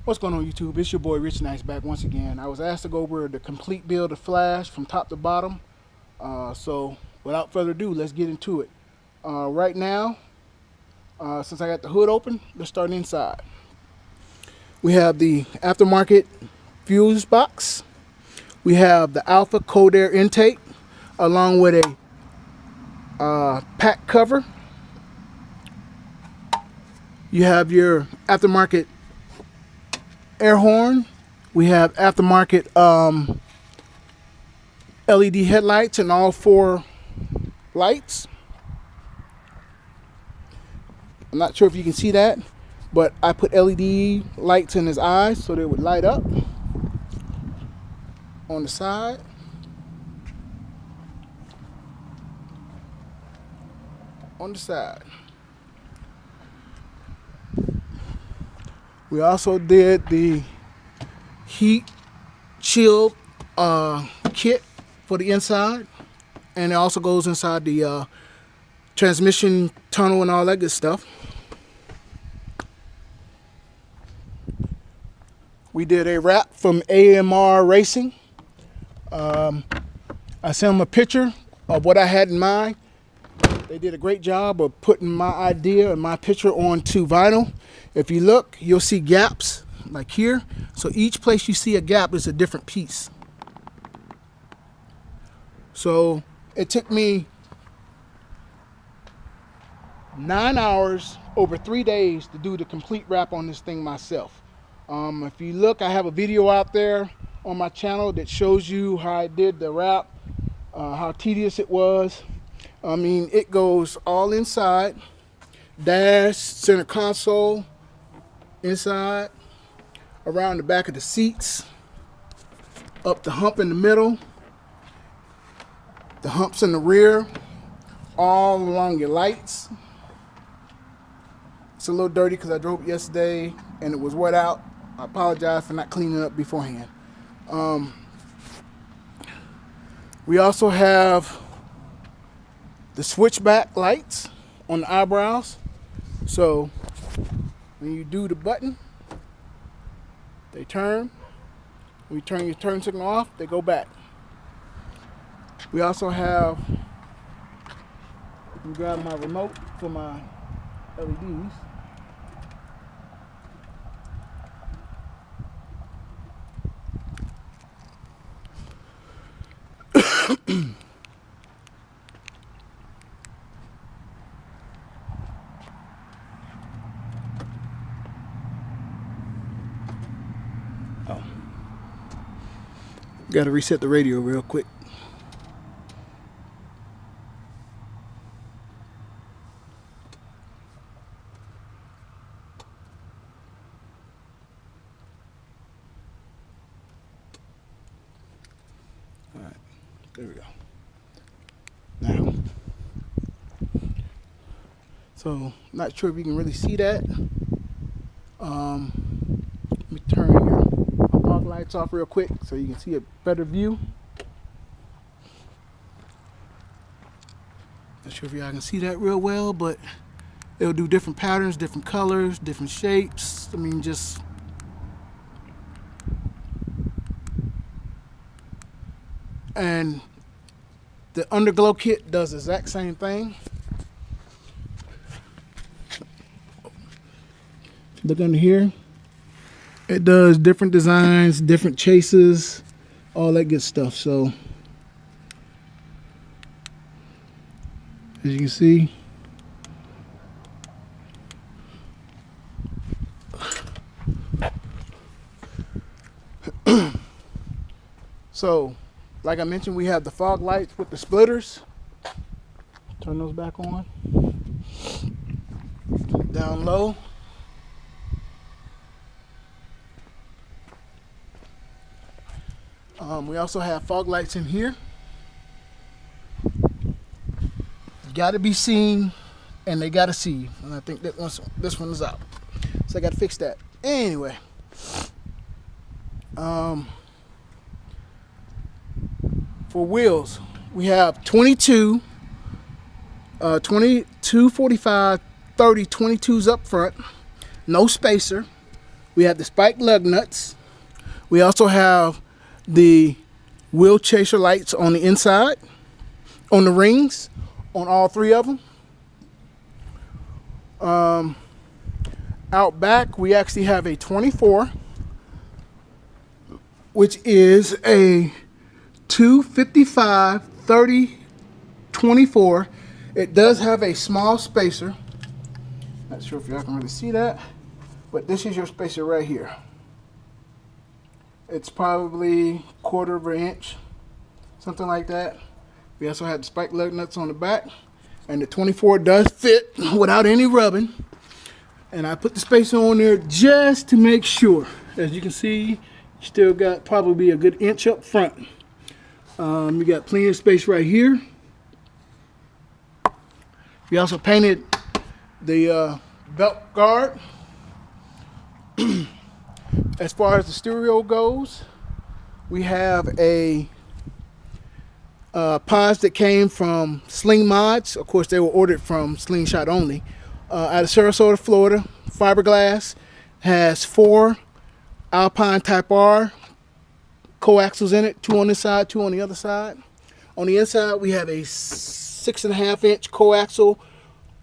What's going on, YouTube? It's your boy Rich Nice back once again. I was asked to go over the complete build of Flash from top to bottom. So without further ado, let's get into it. Right now, since I got the hood open, let's start inside. We have the aftermarket fuse box. We have the Alpha cold air intake along with a pack cover. You have your aftermarket air horn. We have aftermarket LED headlights and all 4 lights. I'm not sure if you can see that, but I put LED lights in his eyes so they would light up on the side. On the side. We also did the heat shield kit for the inside, and it also goes inside the transmission tunnel and all that good stuff. We did a wrap from AMR Racing. I sent them a picture of what I had in mind. They did a great job of putting my idea and my picture onto vinyl. If you look, you'll see gaps like here. So each place you see a gap is a different piece. So it took me 9 hours over 3 days to do the complete wrap on this thing myself. If you look, I have a video out there on my channel that shows you how I did the wrap, how tedious it was. I mean, it goes all inside, dash, center console, inside, around the back of the seats, up the hump in the middle, the humps in the rear, all along your lights. It's a little dirty because I drove it yesterday and it was wet out. I apologize for not cleaning it up beforehand. We also have the switchback lights on the eyebrows. So when you do the button, they turn. When you turn your turn signal off, they go back. We also have, you grab my remote for my LEDs. Got to reset the radio real quick. All right, there we go. Now, so not sure if you can really see that. Let me turn your fog lights off real quick so you can see a better view. Not sure if y'all can see that real well, but it'll do different patterns, different colors, different shapes. I mean, just and the Underglow kit does the exact same thing. Look under here. It does different designs, different chases, all that good stuff. So as you can see, so like I mentioned, we have the fog lights with the splitters. Turn those back on. Down low. We also have fog lights in here. Got to be seen, and they got to see you. And I think that this one is out, so I got to fix that. Anyway, for wheels, we have 22, 22, 45, 30, 22s up front, no spacer. We have the spike lug nuts. We also have the wheel chaser lights on the inside, on the rings, on all three of them. Out back, we actually have a 24, which is a 255 30 24. It does have a small spacer. Not sure if y'all can really see that, but this is your spacer right here. It's probably 1/4 of an inch, something like that. We also have the spike lug nuts on the back, and the 24 does fit without any rubbing. And I put the spacer on there just to make sure. As you can see, you still got probably a good inch up front. You got plenty of space right here. We also painted the belt guard. As far as the stereo goes, we have a pods that came from Sling Mods. Of course, they were ordered from Slingshot only. Out of Sarasota, Florida. Fiberglass. Has 4 Alpine Type R coaxials in it. 2 on this side, 2 on the other side. On the inside, we have a 6.5 inch coaxial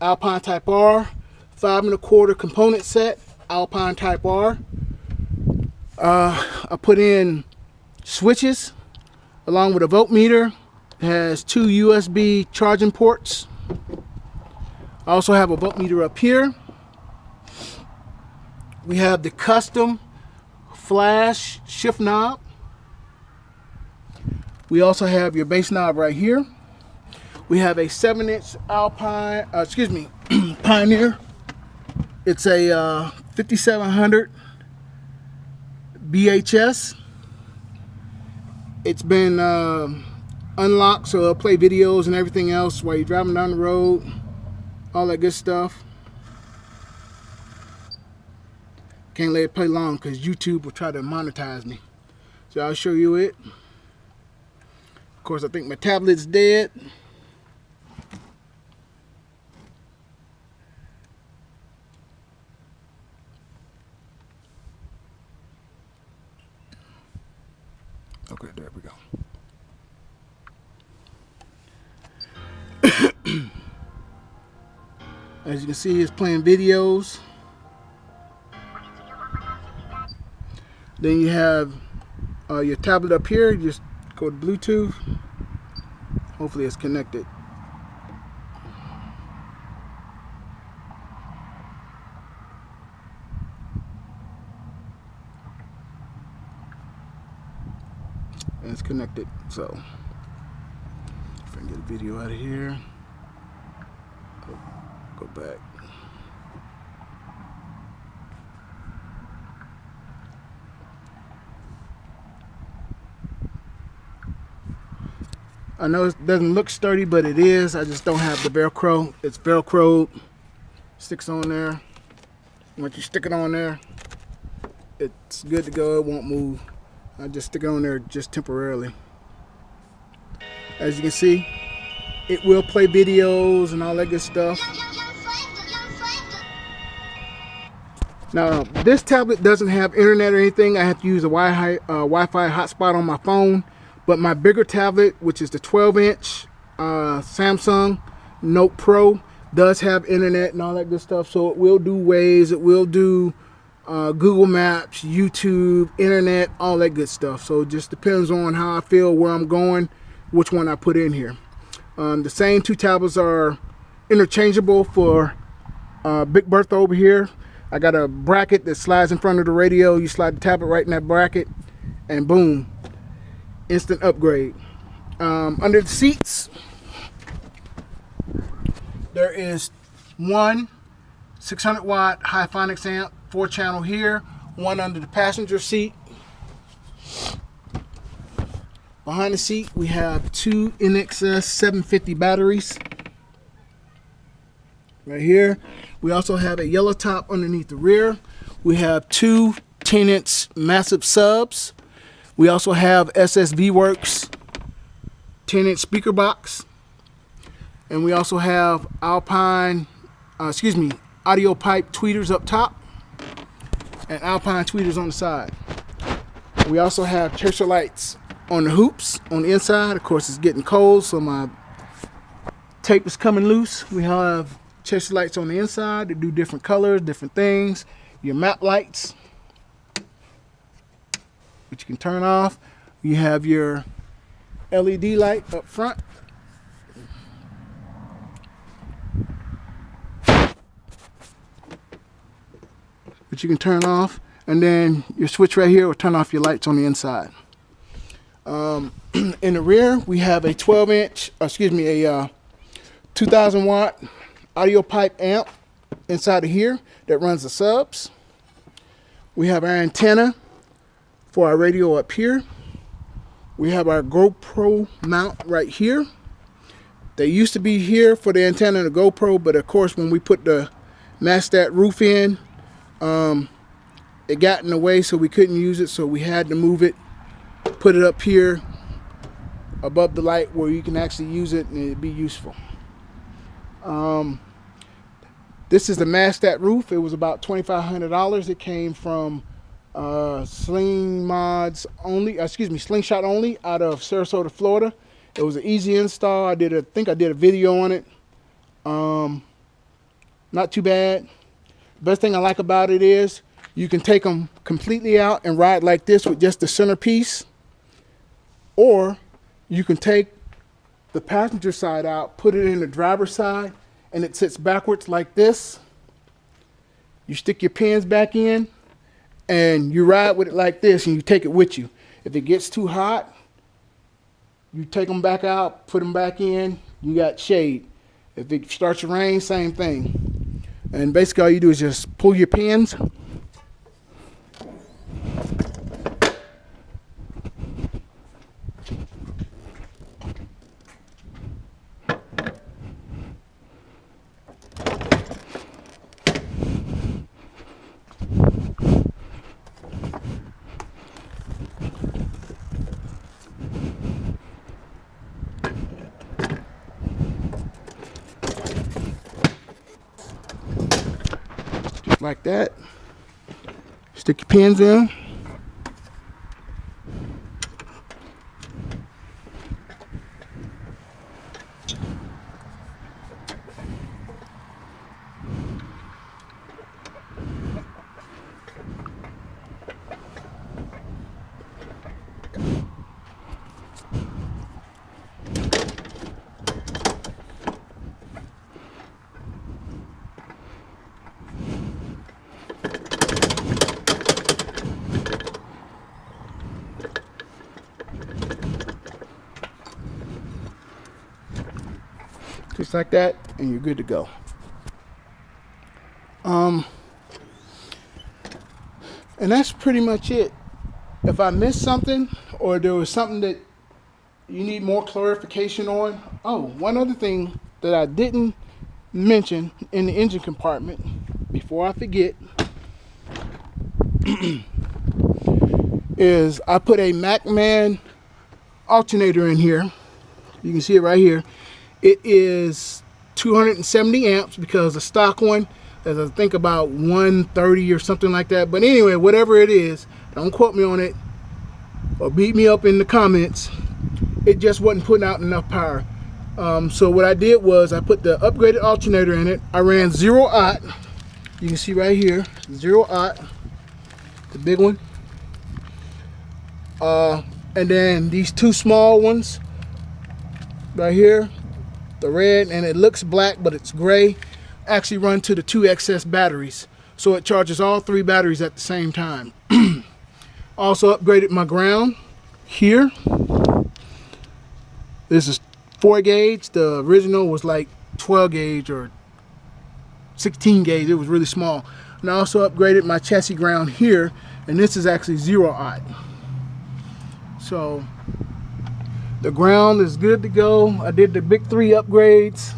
Alpine Type R. 5 1/4 component set Alpine Type R. I put in switches along with a voltmeter. It has 2 USB charging ports. I also have a voltmeter up here. We have the custom flash shift knob. We also have your bass knob right here. We have a 7-inch Alpine, Pioneer. It's a 5700 BHS. It's been unlocked, so it'll play videos and everything else while you're driving down the road, all that good stuff. Can't let it play long because YouTube will try to monetize me. So I'll show you it. Of course, I think my tablet's dead. Okay, there we go. As you can see, it's playing videos. Then you have your tablet up here. You just go to Bluetooth. Hopefully it's connected. And it's connected. So if I can get a video out of here. Go back. I know it doesn't look sturdy, but it is. I just don't have the Velcro. It's Velcroed. Sticks on there. Once you stick it on there, it's good to go. It won't move. I just stick it on there just temporarily. As you can see, it will play videos and all that good stuff. Now, this tablet doesn't have internet or anything. I have to use a Wi-Fi hotspot on my phone. But my bigger tablet, which is the 12-inch Samsung Note Pro, does have internet and all that good stuff. So it will do Waze, it will do Google Maps, YouTube, internet, all that good stuff. So it just depends on how I feel, where I'm going, which one I put in here. The same 2 tablets are interchangeable for Big Bertha over here. I got a bracket that slides in front of the radio. You slide the tablet right in that bracket, and boom. Instant upgrade. Under the seats, there is one 600-watt Hifonics amp, 4-channel here, one under the passenger seat. Behind the seat, we have 2 NXS 750 batteries. Right here. We also have a yellow top underneath the rear. We have 2 10-inch massive subs. We also have SSV Works 10-inch speaker box. And we also have Alpine, Audiopipe tweeters up top. and Alpine tweeters on the side. We also have chaser lights on the hoops on the inside. Of course, it's getting cold, so my tape is coming loose. We have chaser lights on the inside to do different colors, different things. Your map lights, which you can turn off. You have your LED light up front. Which you can turn off. And then your switch right here will turn off your lights on the inside. In the rear, we have a 2000 watt Audiopipe amp inside of here that runs the subs. We have our antenna for our radio up here. We have our GoPro mount right here. They used to be here for the antenna and the GoPro, but of course when we put the Madstat roof in, it got in the way, so we couldn't use it, so we had to move it, put it up here above the light where you can actually use it and it'd be useful. This is the Madstat roof. It was about $2,500. It came from Slingshot only out of Sarasota, Florida. It was an easy install. I think I did a video on it. Not too bad. Best thing I like about it is you can take them completely out and ride like this with just the centerpiece, or you can take the passenger side out, put it in the driver's side, and it sits backwards like this. You stick your pins back in and you ride with it like this, and you take it with you. If it gets too hot, you take them back out, put them back in, you got shade. If it starts to rain, same thing. And basically all you do is just pull your pins. Like that. Stick your pins in. Just like that, and you're good to go. And that's pretty much it. If I missed something, or there was something that you need more clarification on. Oh, one other thing that I didn't mention in the engine compartment, before I forget, is I put a MacMan alternator in here. You can see it right here. It is 270 amps because the stock one is, I think, about 130 or something like that. But anyway, whatever it is, don't quote me on it or beat me up in the comments. It just wasn't putting out enough power. So what I did was I put the upgraded alternator in it. I ran 0-aught. You can see right here, 0-aught, the big one. And then these two small ones right here, the red, and it looks black but it's gray, actually run to the 2 XS batteries, so it charges all 3 batteries at the same time. Also upgraded my ground here. This is 4 gauge. The original was like 12 gauge or 16 gauge. It was really small. And I also upgraded my chassis ground here, and this is actually 0-aught. So the ground is good to go. I did the big 3 upgrades.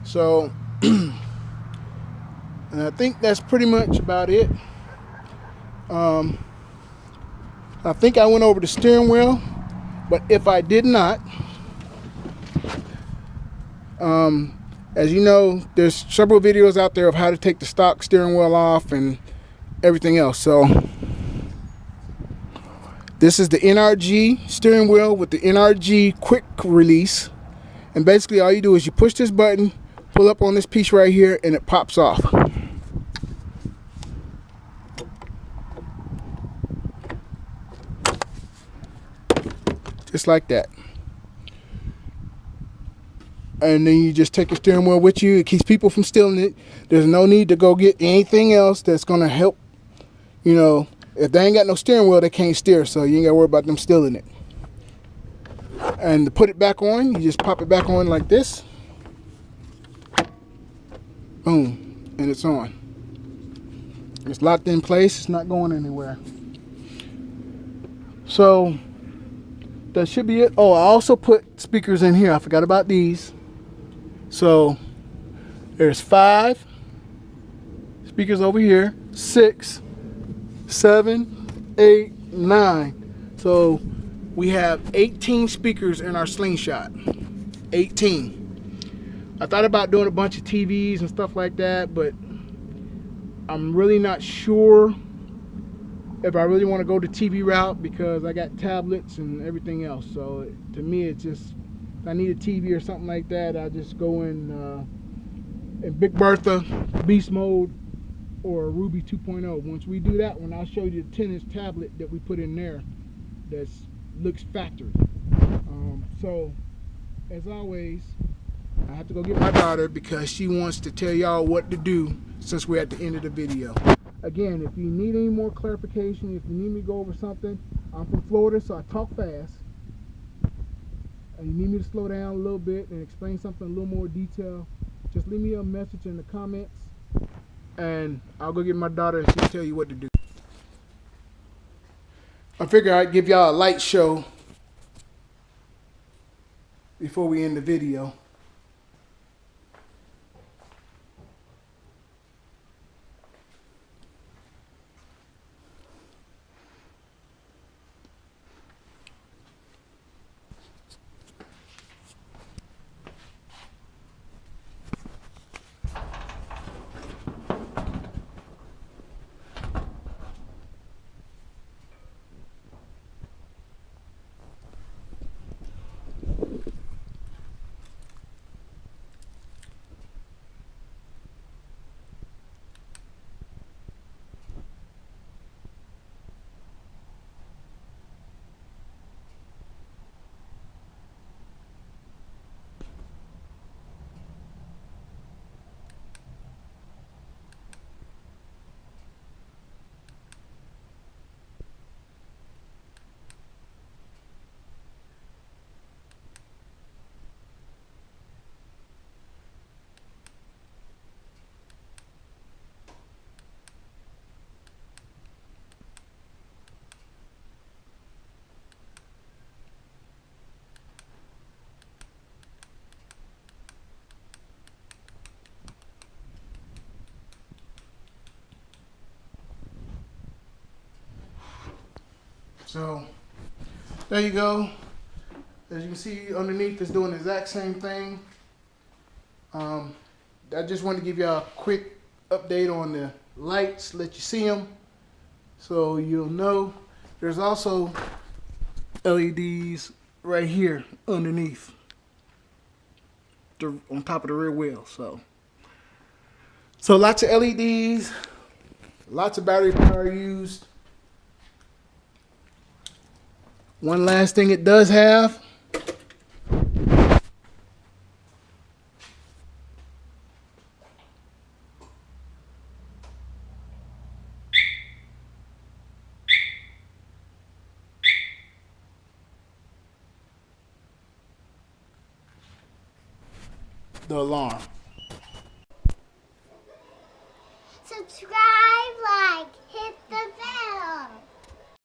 So, and I think that's pretty much about it. I think I went over the steering wheel, but if I did not, as you know, there's several videos out there of how to take the stock steering wheel off and everything else. So this is the NRG steering wheel with the NRG quick release. And basically all you do is you push this button, pull up on this piece right here, and it pops off. Just like that. And then you just take your steering wheel with you. It keeps people from stealing it. There's no need to go get anything else that's gonna help. You know, if they ain't got no steering wheel, they can't steer, so you ain't gotta worry about them stealing it. And to put it back on, you just pop it back on like this. Boom, and it's on. It's locked in place, it's not going anywhere. So that should be it. Oh, I also put speakers in here. I forgot about these. So there's 5 speakers over here, 6, 7, 8, 9. So we have 18 speakers in our Slingshot. 18. I thought about doing a bunch of TVs and stuff like that, but I'm really not sure if I really want to go the TV route because I got tablets and everything else. So to me, it's just, if I need a TV or something like that, I'll just go in Big Bertha, Beast Mode, or Ruby 2.0. Once we do that one, I'll show you the 10-inch tablet that we put in there that looks factory. So, as always, I have to go get my daughter because she wants to tell y'all what to do since we're at the end of the video. Again, if you need any more clarification, if you need me to go over something, I'm from Florida, so I talk fast. And you need me to slow down a little bit and explain something in a little more detail, just leave me a message in the comments and I'll go get my daughter and she'll tell you what to do. I figure I'd give y'all a light show before we end the video. So there you go. As you can see underneath, it's doing the exact same thing. I just wanted to give y'all a quick update on the lights, let you see them so you'll know. There's also LEDs right here underneath on top of the rear wheel. So lots of LEDs, lots of battery power used. One last thing it does have, the alarm.